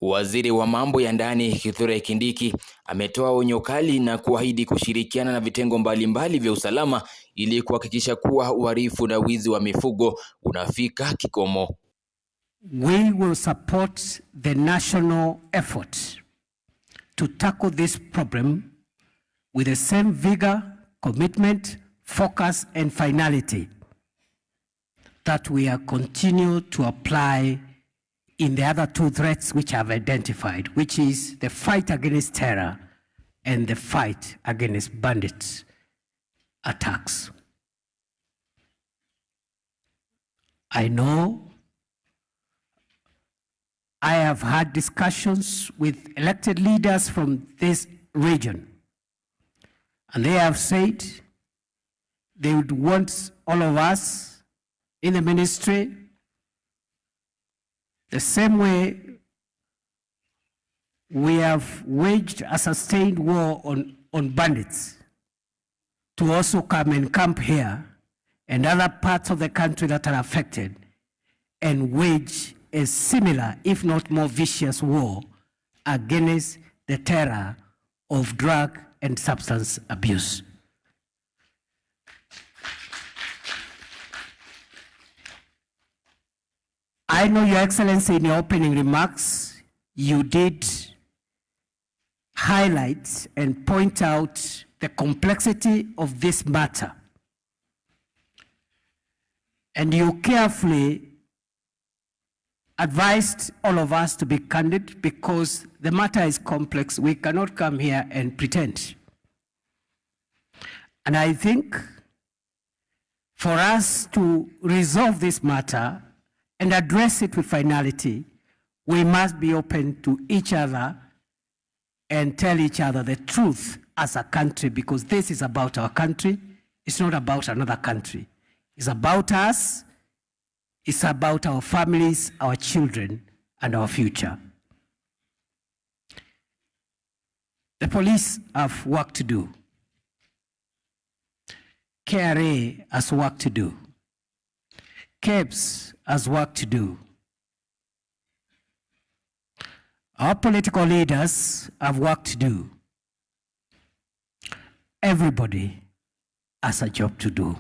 Waziri wa mambo ya ndani Kindiki ametoa onyo kali na kuahidi kushirikiana na vitengo mbalimbali vya usalama ili kuhakikisha kuwa uhalifu na wizi wa mifugo unafika kikomo. We will support the national effort to tackle this problem with the same vigor, commitment, focus and finality that we are continue to apply in the other two threats which I've identified, which is the fight against terror and the fight against bandits attacks. I know I have had discussions with elected leaders from this region, and they have said they would want all of us in the ministry the same way we have waged a sustained war on bandits to also come and camp here and other parts of the country that are affected and wage a similar, if not more vicious war against the terror of drug and substance abuse. I know, Your Excellency, in your opening remarks, you did highlight and point out the complexity of this matter. And you carefully advised all of us to be candid because the matter is complex. We cannot come here and pretend. And I think for us to resolve this matter and address it with finality, we must be open to each other and tell each other the truth as a country, because this is about our country. It's not about another country. It's about us. It's about our families, our children, and our future. The police have work to do. KRA has work to do. KEBS has work to do. Our political leaders have work to do. Everybody has a job to do.